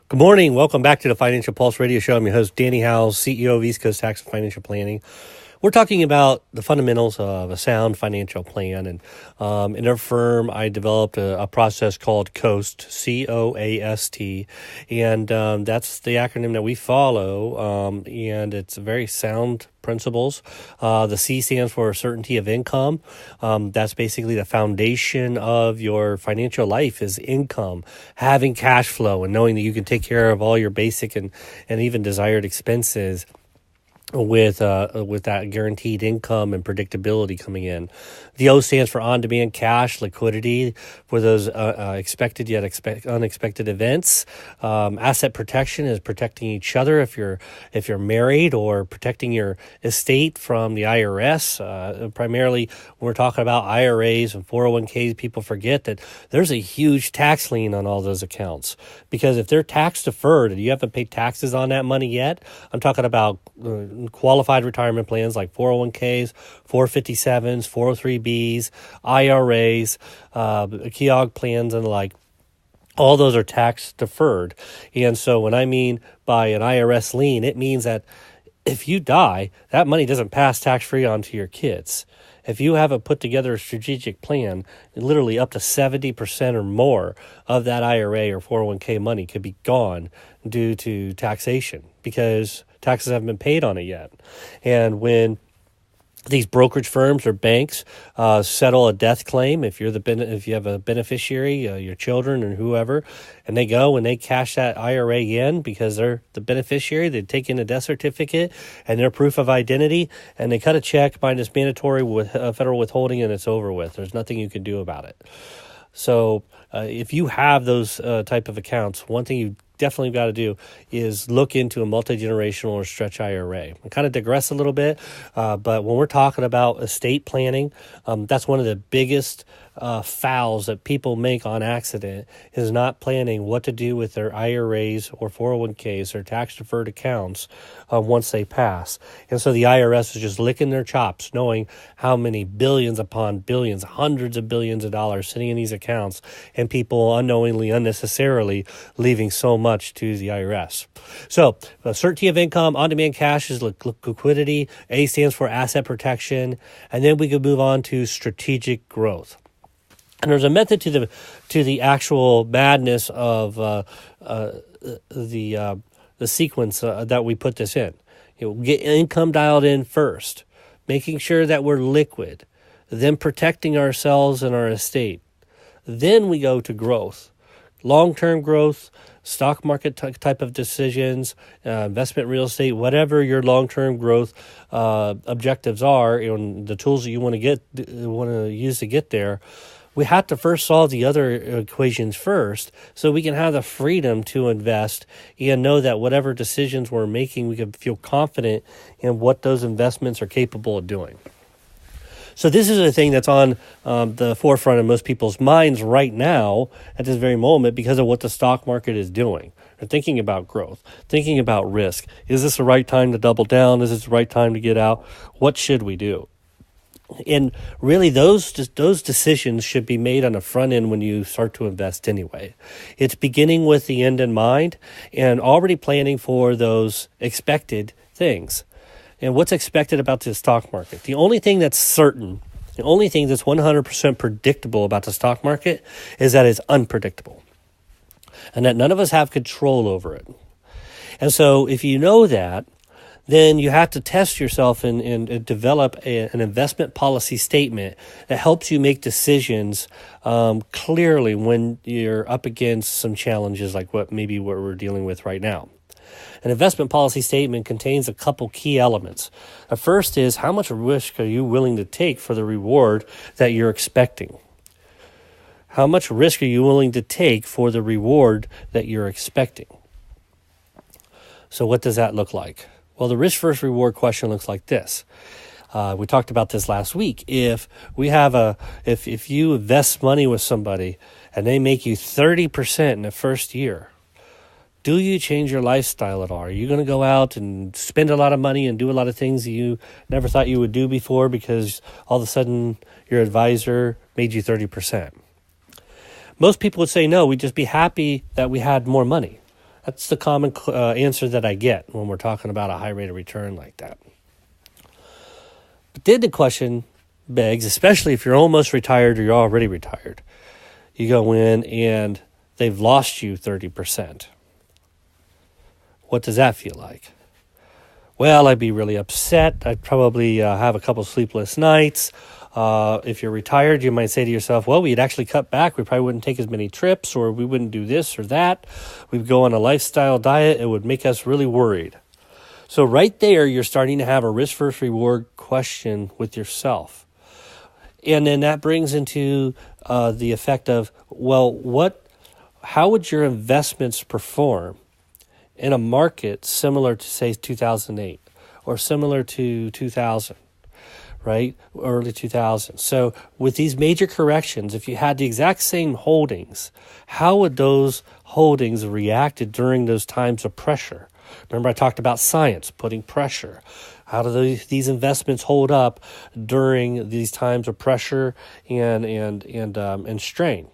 Good morning. Welcome back to the Financial Pulse Radio Show. I'm your host, Danny Howells, CEO of East Coast Tax and Financial Planning. We're talking about the fundamentals of a sound financial plan. And in our firm, I developed a process called COAST, COAST. And that's the acronym that we follow. And it's very sound principles. The C stands for certainty of income. That's basically the foundation of your financial life is income, having cash flow and knowing that you can take care of all your basic and even desired expenses with that guaranteed income and predictability coming in. The O stands for on-demand cash, liquidity for those expected yet unexpected events. Asset protection is protecting each other if you're married, or protecting your estate from the IRS. Primarily, when we're talking about IRAs and 401ks, people forget that there's a huge tax lien on all those accounts, because if they're tax deferred and you haven't paid taxes on that money yet, I'm talking about qualified retirement plans like 401ks, 457s, 403bs, IRAs, KEOG plans and the like. All those are tax deferred. And so when I mean by an IRS lien, it means that if you die, that money doesn't pass tax-free on to your kids. If you haven't put together a strategic plan, literally up to 70% or more of that IRA or 401k money could be gone due to taxation because taxes haven't been paid on it yet. And when these brokerage firms or banks settle a death claim, if you have a beneficiary, your children or whoever, and they go and they cash that IRA in because they're the beneficiary, they take in a death certificate and their proof of identity, and they cut a check minus mandatory with federal withholding, and it's over with. There's nothing you can do about it. So if you have those type of accounts, one thing you definitely got to do is look into a multi-generational or stretch IRA. I kind of digress a little bit, but when we're talking about estate planning, that's one of the biggest fouls that people make on accident, is not planning what to do with their IRAs or 401ks or tax-deferred accounts once they pass. And so the IRS is just licking their chops, knowing how many billions upon billions, hundreds of billions of dollars sitting in these accounts, and people unknowingly, unnecessarily leaving so much to the IRS. So certainty of income, on-demand cash is liquidity. A stands for asset protection. And then we could move on to strategic growth. And there's a method to the actual madness of the sequence that we put this in. Get income dialed in first, making sure that we're liquid, then protecting ourselves and our estate. Then we go to growth, long-term growth, stock market type of decisions, investment real estate, whatever your long-term growth objectives are, and the tools that you want to use to get there. We have to first solve the other equations first so we can have the freedom to invest and know that whatever decisions we're making, we can feel confident in what those investments are capable of doing. So this is a thing that's on the forefront of most people's minds right now at this very moment because of what the stock market is doing. They're thinking about growth, thinking about risk. Is this the right time to double down? Is this the right time to get out? What should we do? And really, those decisions should be made on the front end when you start to invest anyway. It's beginning with the end in mind and already planning for those expected things. And what's expected about the stock market? The only thing that's certain, the only thing that's 100% predictable about the stock market is that it's unpredictable and that none of us have control over it. And so if you know that, then you have to test yourself and develop an investment policy statement that helps you make decisions clearly when you're up against some challenges like what we're dealing with right now. An investment policy statement contains a couple key elements. The first is, how much risk are you willing to take for the reward that you're expecting? How much risk are you willing to take for the reward that you're expecting? So what does that look like? Well, the risk versus reward question looks like this. We talked about this last week. If you invest money with somebody and they make you 30% in the first year, do you change your lifestyle at all? Are you going to go out and spend a lot of money and do a lot of things that you never thought you would do before because all of a sudden your advisor made you 30%? Most people would say no, we'd just be happy that we had more money. That's the common answer that I get when we're talking about a high rate of return like that. But then the question begs, especially if you're almost retired or you're already retired, you go in and they've lost you 30%. What does that feel like? Well, I'd be really upset. I'd probably have a couple sleepless nights. If you're retired, you might say to yourself, well, we'd actually cut back. We probably wouldn't take as many trips, or we wouldn't do this or that. We'd go on a lifestyle diet. It would make us really worried. So right there, you're starting to have a risk versus reward question with yourself. And then that brings into the effect of, well, how would your investments perform in a market similar to, say, 2008 or similar to 2000, right? Early 2000s. So with these major corrections, if you had the exact same holdings, how would those holdings reacted during those times of pressure? Remember, I talked about science, putting pressure. How do these investments hold up during these times of pressure and strain?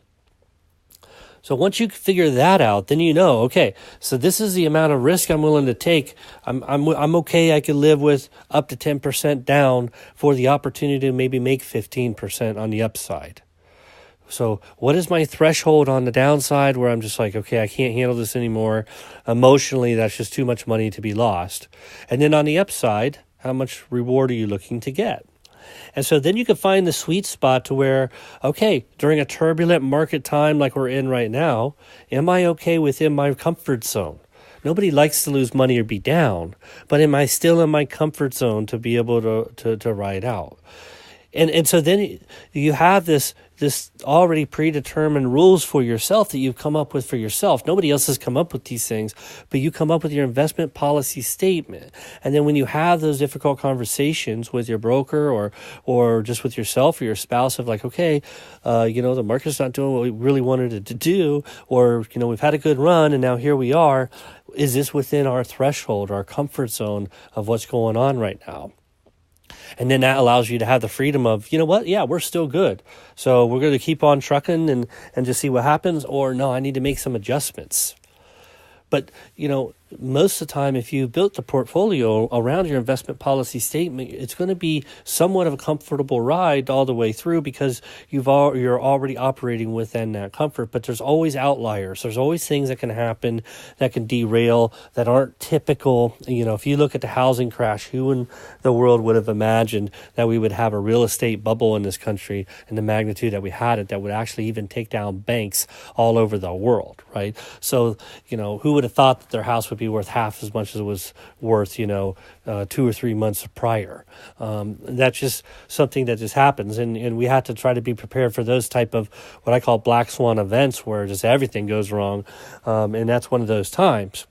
So once you figure that out, then you know, okay, so this is the amount of risk I'm willing to take. I'm okay. I could live with up to 10% down for the opportunity to maybe make 15% on the upside. So what is my threshold on the downside where I'm just like, okay, I can't handle this anymore. Emotionally, that's just too much money to be lost. And then on the upside, how much reward are you looking to get? And so then you can find the sweet spot to where, okay, during a turbulent market time like we're in right now, am I okay within my comfort zone? Nobody likes to lose money or be down, but am I still in my comfort zone to be able to ride out? And so then you have this already predetermined rules for yourself that you've come up with for yourself. Nobody else has come up with these things, but you come up with your investment policy statement. And then when you have those difficult conversations with your broker or just with yourself or your spouse of like, okay, the market's not doing what we really wanted it to do, or, we've had a good run and now here we are. Is this within our threshold, our comfort zone of what's going on right now? And then that allows you to have the freedom of, you know what? Yeah, we're still good. So we're going to keep on trucking and just see what happens. Or no, I need to make some adjustments. But, most of the time, if you built the portfolio around your investment policy statement, it's going to be somewhat of a comfortable ride all the way through because you're already operating within that comfort. But there's always outliers. There's always things that can happen that can derail that aren't typical. If you look at the housing crash, who in the world would have imagined that we would have a real estate bubble in this country and the magnitude that we had it that would actually even take down banks all over the world, right? So, who would have thought that their house would be worth half as much as it was worth, 2 or 3 months prior. That's just something that just happens. And we have to try to be prepared for those type of what I call black swan events where just everything goes wrong. And that's one of those times.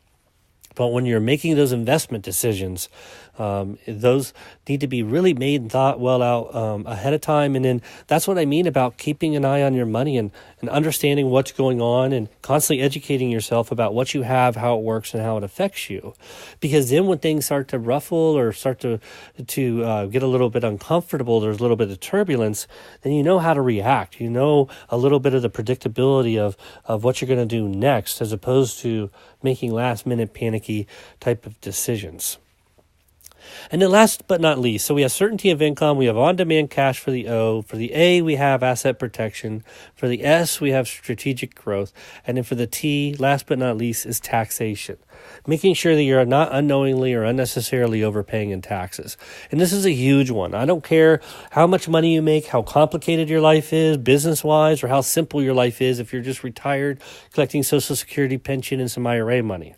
But when you're making those investment decisions, those need to be really made and thought well out ahead of time. And then that's what I mean about keeping an eye on your money and understanding what's going on and constantly educating yourself about what you have, how it works, and how it affects you. Because then when things start to ruffle or start to get a little bit uncomfortable, there's a little bit of turbulence, then you know how to react. You know a little bit of the predictability of what you're going to do next as opposed to making last-minute panicky type of decisions. And then last but not least, so we have certainty of income, we have on-demand cash for the O. For the A, we have asset protection. For the S, we have strategic growth. And then for the T, last but not least, is taxation. Making sure that you're not unknowingly or unnecessarily overpaying in taxes. And this is a huge one. I don't care how much money you make, how complicated your life is, business-wise, or how simple your life is if you're just retired, collecting Social Security pension and some IRA money.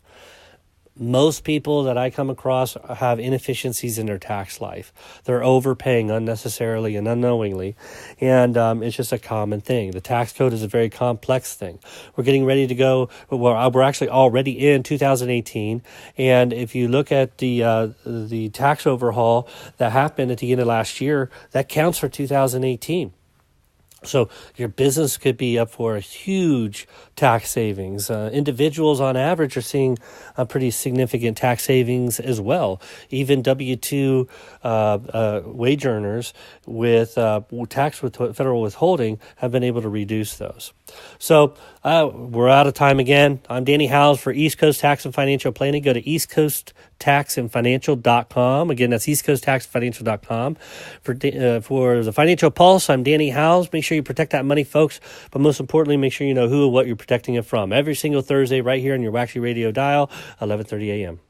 Most people that I come across have inefficiencies in their tax life. They're overpaying unnecessarily and unknowingly, and it's just a common thing. The tax code is a very complex thing. We're getting ready to go. Well, we're actually already in 2018, and if you look at the tax overhaul that happened at the end of last year, that counts for 2018. So your business could be up for a huge tax savings. Individuals on average are seeing a pretty significant tax savings as well. Even W-2 wage earners with tax federal withholding have been able to reduce those. So we're out of time again. I'm Danny Howes for East Coast Tax and Financial Planning. Go to eastcoasttaxandfinancial.com. Again, that's eastcoasttaxandfinancial.com. For the Financial Pulse, I'm Danny Howes. Make sure you protect that money, folks. But most importantly, make sure you know who and what you're protecting it from. Every single Thursday right here on your Waxy Radio dial, 11:30 a.m.